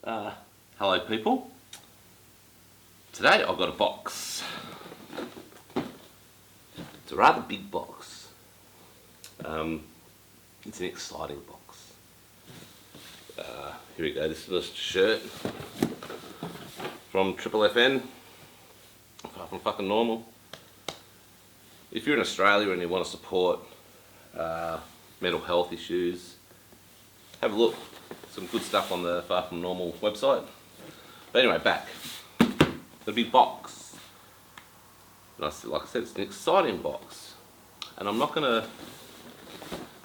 Hello people. Today I've got a box. It's a rather big box. It's an exciting box. Here we go, this is a shirt from Triple FN, Far From Fucking Normal. If you're in Australia and you want to support mental health issues, have a look. Some good stuff on the Far From Normal website. But anyway, back. The big box. And like I said, it's an exciting box. And I'm not going to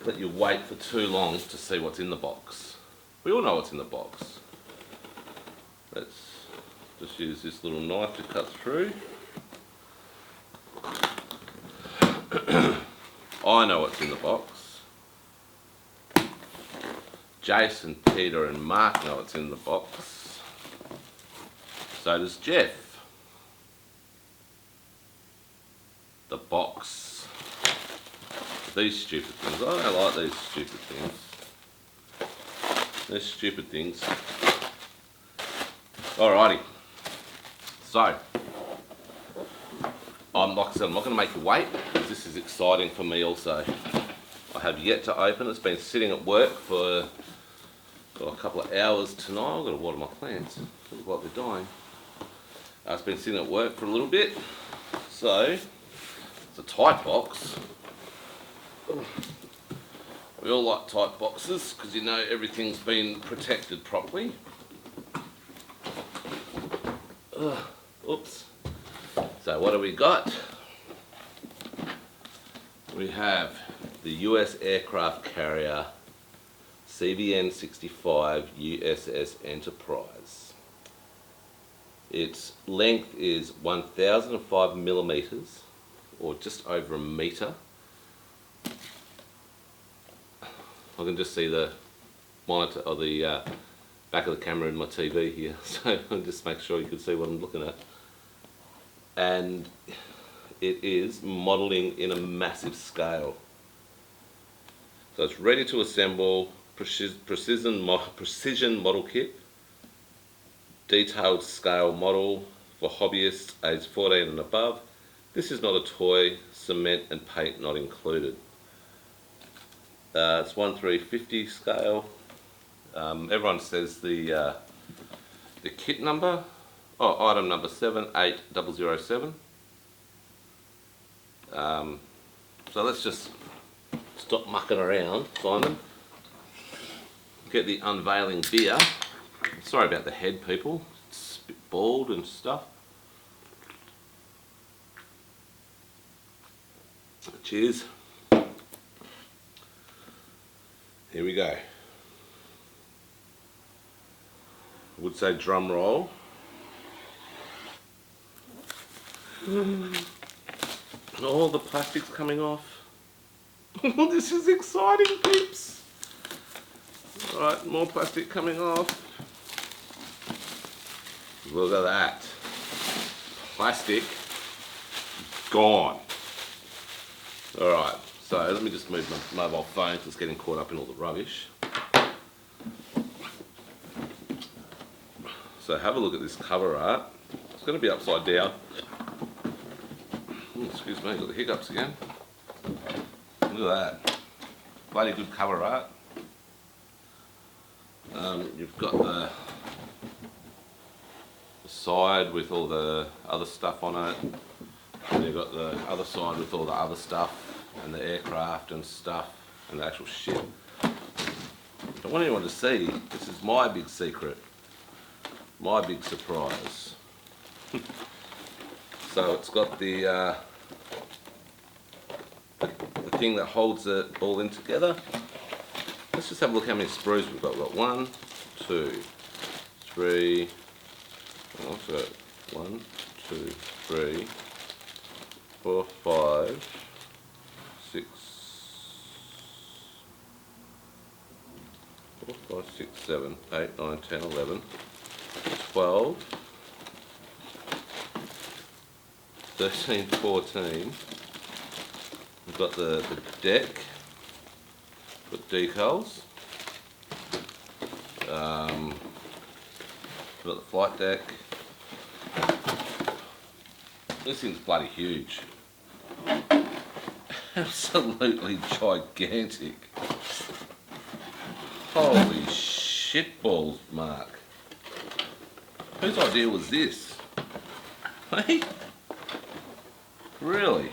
let you wait for too long to see what's in the box. We all know what's in the box. Let's just use this little knife to cut through. I know what's in the box. Jason, Peter and Mark know what's in the box. So does Jeff. The box. These stupid things. I don't like these stupid things. These stupid things. Alrighty. So, like I said, I'm not going to make you wait, because this is exciting for me also. I have yet to open. It's been sitting at work for a couple of hours tonight. I've got to water my plants. They look like they're dying. It's been sitting at work for a little bit. So, it's a tight box. We all like tight boxes because you know everything's been protected properly. Oops. So what do we got? We have the US aircraft carrier CVN 65 USS Enterprise. Its length is 1005 millimeters, or just over a meter. I can just see the monitor or the back of the camera in my TV here, so I'll just make sure you can see what I'm looking at. And it is modelling in a massive scale. So it's ready to assemble, precision model kit, detailed scale model for hobbyists aged 14 and above. This is not a toy, cement and paint not included. It's 1/350 scale. Everyone says the kit number, item number 78007. So let's just stop mucking around, Simon. Get the unveiling beer. Sorry about the head, people. It's a bit bald and stuff. Cheers. Here we go. I would say drum roll. All the plastic's coming off. This is exciting, peeps. Alright, more plastic coming off. Look at that. Plastic gone. Alright, so let me just move my mobile phone because it's getting caught up in all the rubbish. So have a look at this cover art. It's going to be upside down. Excuse me, got the hiccups again. Look at that. Bloody good cover art. You've got the side with all the other stuff on it. And you've got the other side with all the other stuff and the aircraft and stuff and the actual ship. I don't want anyone to see. This is my big secret. My big surprise. So it's got the thing that holds it all in together. Let's just have a look how many sprues we've got. We've got 1, 2, 3. Oh, so 1, 2, 3, 4, 5, 6, 4, 5, 6, 7, 8, 9, 10, 11, 12, 13, 14. We've got the deck, got decals, We've got the flight deck. This thing's bloody huge. Absolutely gigantic. Holy shit balls, Mark. Whose idea was this? Hey? Really?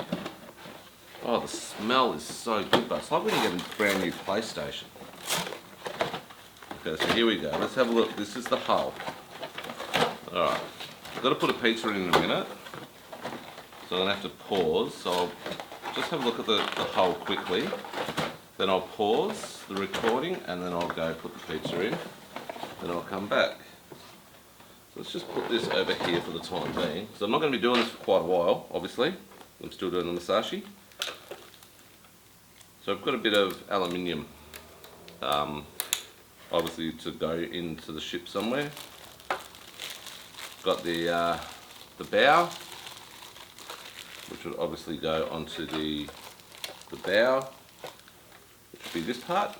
Oh, the smell is so good, but it's like when you get a brand new PlayStation. Okay, so here we go. Let's have a look. This is the hull. Alright. I've got to put a pizza in a minute. So I'm going to have to pause. So I'll just have a look at the hull quickly. Then I'll pause the recording and then I'll go put the pizza in. Then I'll come back. So let's just put this over here for the time being. So I'm not going to be doing this for quite a while, obviously. I'm still doing the Musashi. So I've got a bit of aluminium, obviously to go into the ship somewhere. Got the bow, which would obviously go onto the bow, which would be this part.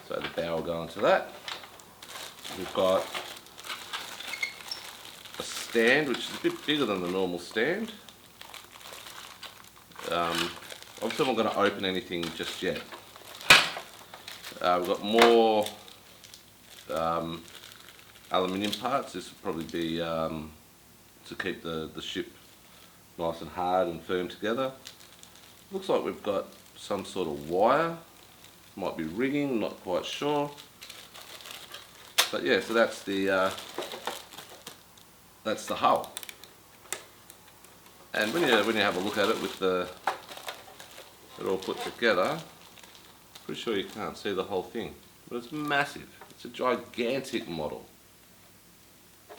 So the bow will go onto that. We've got a stand, which is a bit bigger than the normal stand. Obviously I'm not going to open anything just yet. We've got more aluminium parts. This will probably be to keep the ship nice and hard and firm together. Looks like we've got some sort of wire. Might be rigging, not quite sure. But yeah, so that's the hull. And when you have a look at it with it all put together, pretty sure you can't see the whole thing, but it's massive. It's a gigantic model.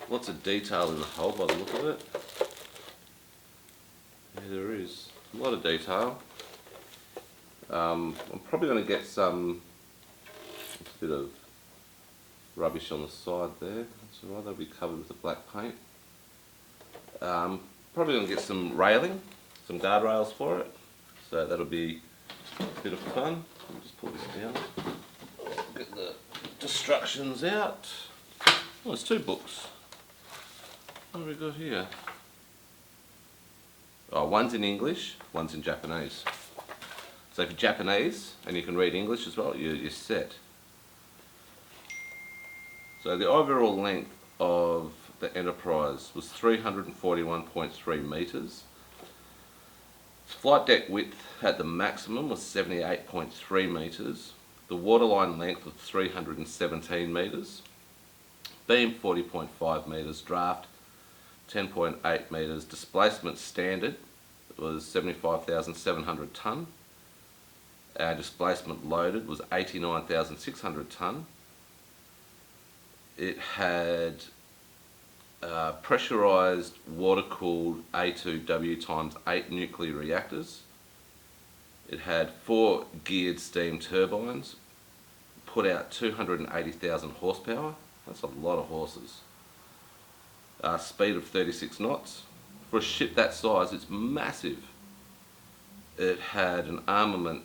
Lots of detail in the hull by the look of it. Yeah, there is a lot of detail. I'm probably going to get a bit of rubbish on the side there. That's alright, that'll be covered with the black paint. Probably going to get some railing, some guardrails for it. So that'll be a bit of fun. I'll just pull this down. Get the instructions out. Oh, there's two books. What have we got here? Oh, one's in English, one's in Japanese. So if you're Japanese and you can read English as well, you're set. So the overall length of the Enterprise was 341.3 metres. Flight deck width at the maximum was 78.3 metres. The waterline length was 317 metres. Beam 40.5 metres. Draft 10.8 metres. Displacement standard was 75,700 tonne. Displacement loaded was 89,600 tonne. It had pressurised water-cooled A2W×8 nuclear reactors. It had 4 geared steam turbines, put out 280,000 horsepower. That's a lot of horses. Speed of 36 knots. For a ship that size, it's massive. It had an armament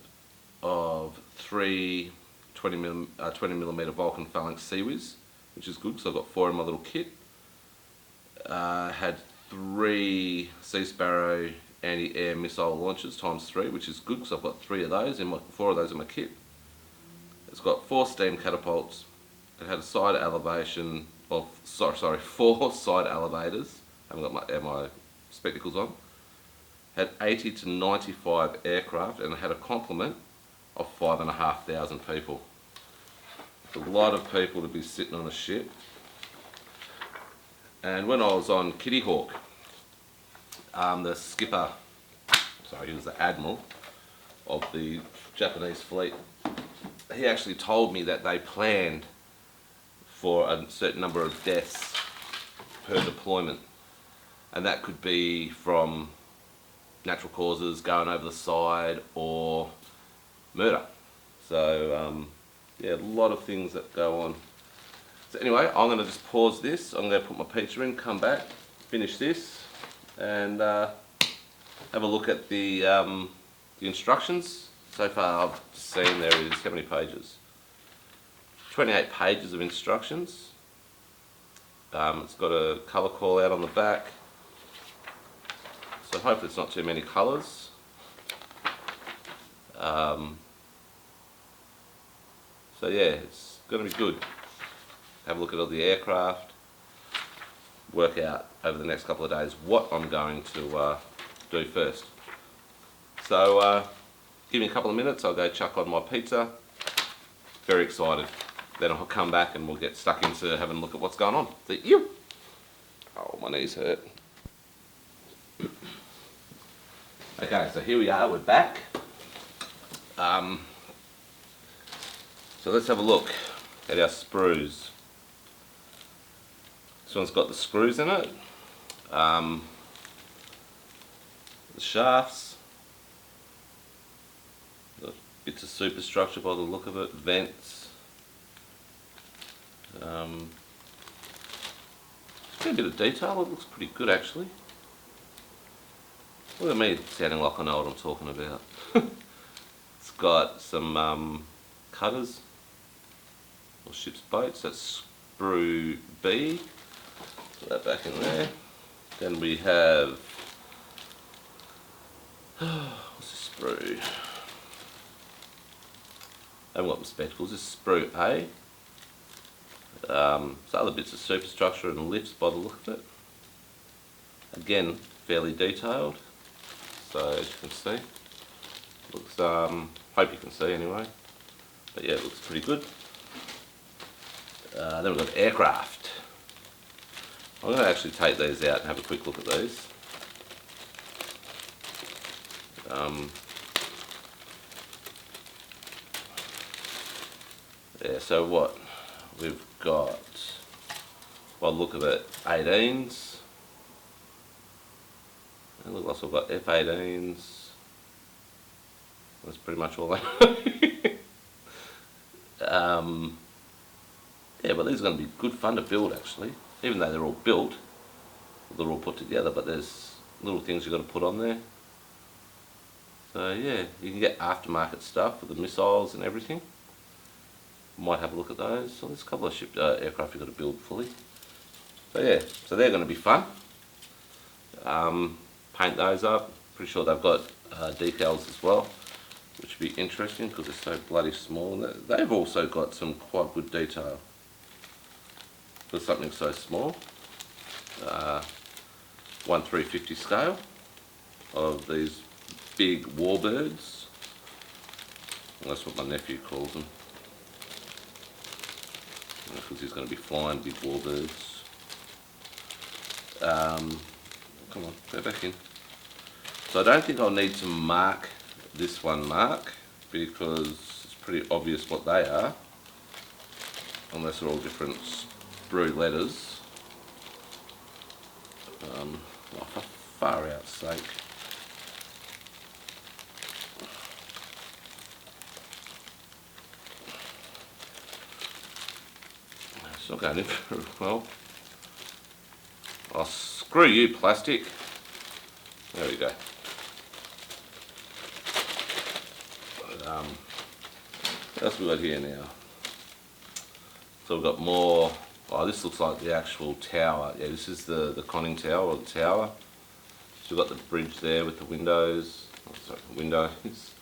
of 3 20mm Vulcan Phalanx Seawiz, which is good because I've got 4 in my little kit. Had 3 Sea Sparrow anti-air missile launchers ×3, which is good because I've got 4 of those in my kit. It's got 4 steam catapults. It had a side elevation of 4 side elevators. I haven't got my spectacles on. Had 80 to 95 aircraft and it had a complement of 5,500 people. It's a lot of people to be sitting on a ship. And when I was on Kitty Hawk, the skipper, he was the admiral of the Japanese fleet, he actually told me that they planned for a certain number of deaths per deployment, and that could be from natural causes, going over the side, or murder. So yeah, a lot of things that go on. So anyway, I'm going to just pause this. I'm going to put my pizza in, come back, finish this, and have a look at the instructions. So far I've seen there is, how many pages? 28 pages of instructions. It's got a colour call out on the back, so hopefully it's not too many colours. So yeah, it's going to be good. Have a look at all the aircraft, work out over the next couple of days what I'm going to do first. So give me a couple of minutes, I'll go chuck on my pizza. Very excited. Then I'll come back and we'll get stuck into having a look at what's going on. See you. Oh, my knees hurt. Okay, so here we are, we're back. So let's have a look at our sprues. This one's got the screws in it. The shafts. Got bits of superstructure by the look of it, vents. It's got a bit of detail, it looks pretty good actually. Look at me sounding like I know what I'm talking about. It's got some cutters, or ship's boats, that's sprue B. Put that back in there. Then we have, what's this sprue? I haven't got my spectacles, this is sprue A. So other bits of superstructure and lifts by the look of it. Again, fairly detailed. So as you can see, looks, hope you can see anyway. But yeah, it looks pretty good. Then we've got aircraft. I'm going to actually take these out and have a quick look at these. Yeah, so what? We've got, by the look of it, 18s. It looks like we've got F-18s. That's pretty much all I know. Yeah, but these are going to be good fun to build actually. Even though they're all built, they're all put together, but there's little things you've got to put on there. So yeah, you can get aftermarket stuff with the missiles and everything. Might have a look at those. So there's a couple of aircraft you've got to build fully. So yeah, so they're going to be fun. Paint those up. Pretty sure they've got decals as well, which would be interesting because they're so bloody small. And they've also got some quite good detail for something so small. 1/350 scale of these big warbirds. That's what my nephew calls them. Because he's going to be flying big warbirds. Come on, go back in. So I don't think I'll need to mark this one mark because it's pretty obvious what they are, unless they're all different sprue letters. Oh, for far out sake. It's not going in very well. Oh, screw you, plastic. There we go. What else we got here now? So we've got more. Oh, this looks like the actual tower. Yeah, this is the conning tower or the tower. So we've got the bridge there with the windows. Oh, sorry, the windows.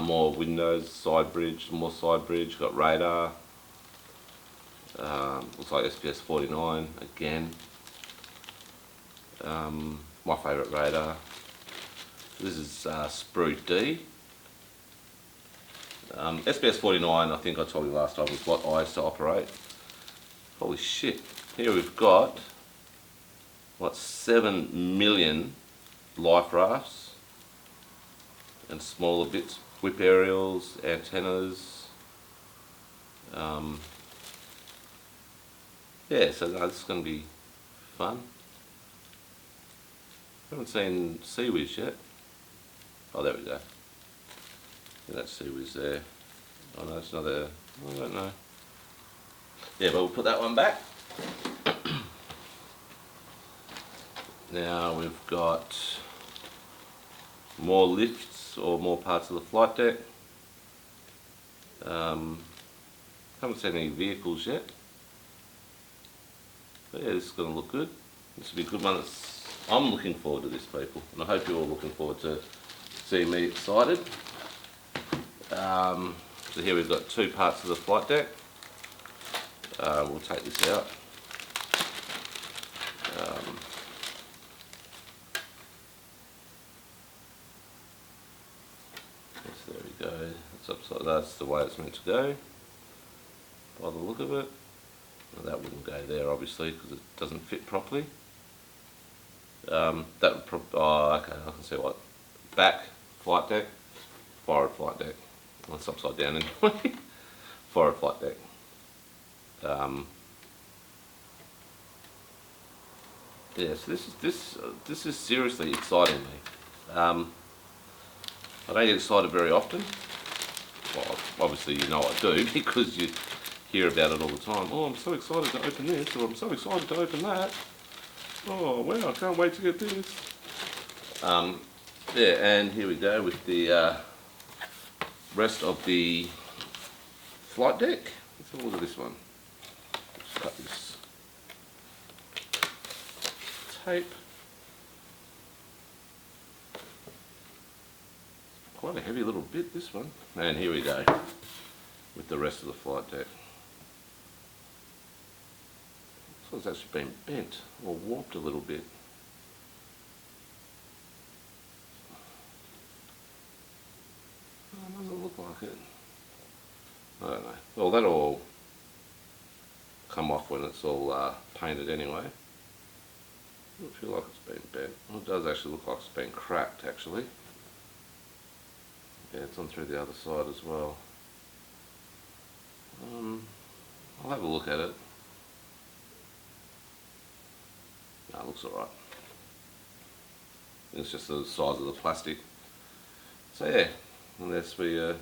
More windows, side bridge, more side bridge. Got radar. Looks like SPS 49 again. My favourite radar. This is sprue D. SPS 49, I think I told you last time, was what I used to operate. Holy shit. Here we've got, what, 7 million life rafts and smaller bits, whip aerials, antennas. Yeah, so no, this is going to be fun. I haven't seen Seawiz yet. Oh, there we go. Yeah, that's Seawiz there. Oh no, it's not there. I don't know. Yeah, but we'll put that one back. Now we've got more lifts or more parts of the flight deck. Haven't seen any vehicles yet. But yeah, this is going to look good. This will be a good one. I'm looking forward to this, people, and I hope you're all looking forward to seeing me excited. So here we've got two parts of the flight deck. We'll take this out. Yes, there we go. It's upside. That's the way it's meant to go. By the look of it, well, that wouldn't go there obviously because it doesn't fit properly. That would probably. Oh, okay. I can see what. Back flight deck, forward flight deck. Well, it's upside down anyway. Forward flight deck. Yeah, so this is seriously exciting me. I don't get excited very often. Well, obviously you know I do because you hear about it all the time. Oh, I'm so excited to open this, or I'm so excited to open that. Oh wow, I can't wait to get this. Yeah, and here we go with the rest of the flight deck. Let's have a look at this one. Let's cut this tape. Quite a heavy little bit, this one. And here we go with the rest of the flight deck. So it's actually been bent or warped a little bit. Oh, doesn't look like it. I don't know. Well, that'll all come off when it's all painted anyway. I don't feel like it's been bent. Well, it does actually look like it's been cracked actually. Yeah, it's on through the other side as well. I'll have a look at it. No, it looks alright. It's just the size of the plastic. So yeah, unless we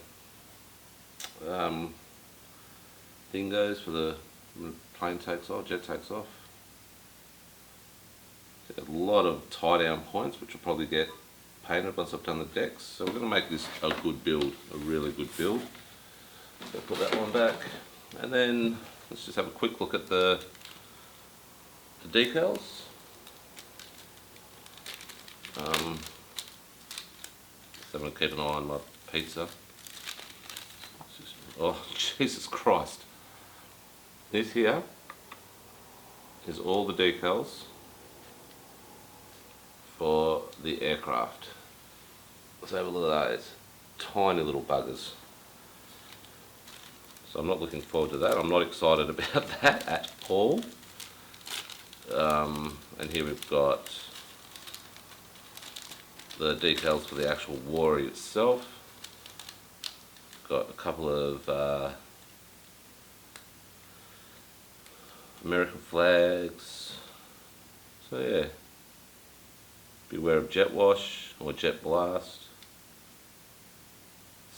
thing goes for the plane takes off, jet takes off. A lot of tie down points which will probably get painted once I've done the decks. So we're going to make this a good build, a really good build. So put that one back, and then let's just have a quick look at the decals. So I'm going to keep an eye on my pizza. Oh, Jesus Christ. This here is all the decals for the aircraft. Let's have a look at those. Tiny little buggers. So I'm not looking forward to that. I'm not excited about that at all. And here we've got the decals for the actual Warrior itself. Got a couple of American flags. So yeah, beware of jet wash or jet blast.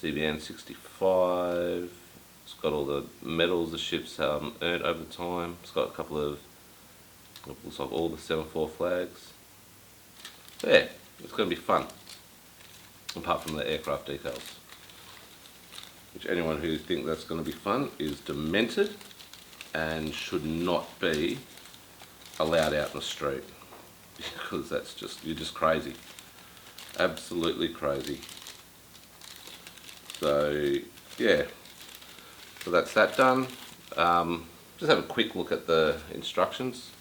CBN 65. It's got all the medals the ship's earned over time. It's got a couple of, it looks like all the 7-4 flags. So yeah, it's going to be fun. Apart from the aircraft decals, which anyone who thinks that's going to be fun is demented and should not be allowed out in the street, because that's just, you're just crazy, absolutely crazy. So yeah, so that's that done. Just have a quick look at the instructions.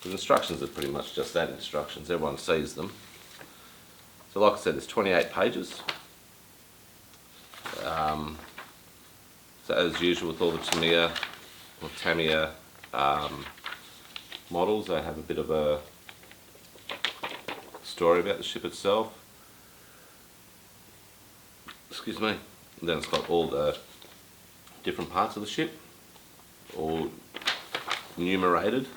The instructions are pretty much just that, instructions. Everyone sees them. So like I said, there's 28 pages. So as usual with all the Tamiya models, they have a bit of a story about the ship itself. Excuse me. And then it's got all the different parts of the ship, all enumerated.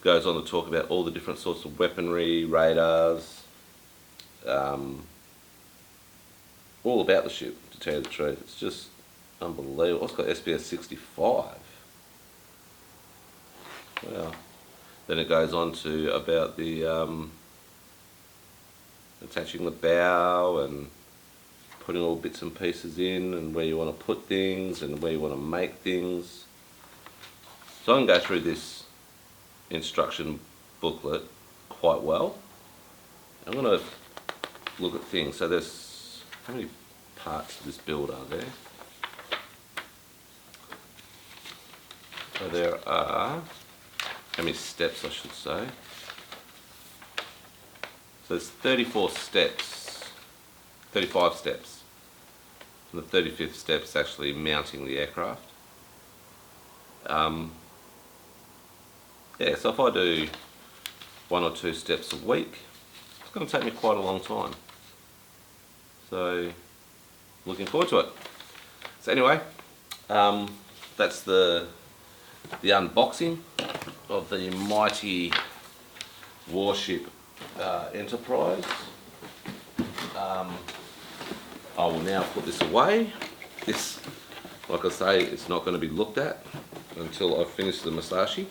Goes on to talk about all the different sorts of weaponry, radars, all about the ship, to tell you the truth. It's just unbelievable. It's got SBS 65. Wow. Then it goes on to about the attaching the bow and putting all bits and pieces in, and where you want to put things and where you want to make things. So I can go through this instruction booklet quite well. I'm going to look at things. So there's, how many parts of this build are there? So there are, how many steps I should say. So there's 34 steps, 35 steps. And the 35th step is actually mounting the aircraft. Yeah, so if I do 1 or 2 steps a week, it's going to take me quite a long time. So, looking forward to it. So anyway, that's the unboxing of the mighty warship Enterprise. I will now put this away. This, like I say, it's not going to be looked at until I finish the Musashi,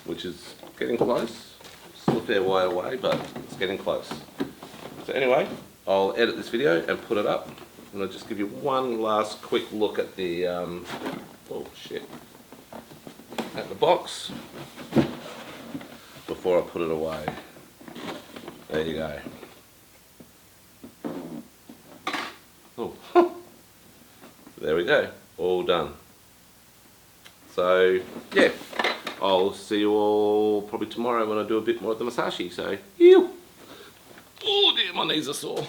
which is getting close. Still a fair way away, but it's getting close. So anyway, I'll edit this video and put it up. And I'll just give you one last quick look at the, oh shit, at the box before I put it away. There you go. Oh, there we go, all done. So yeah, I'll see you all probably tomorrow when I do a bit more of the Musashi. So, ew. Oh dear, my knees are sore.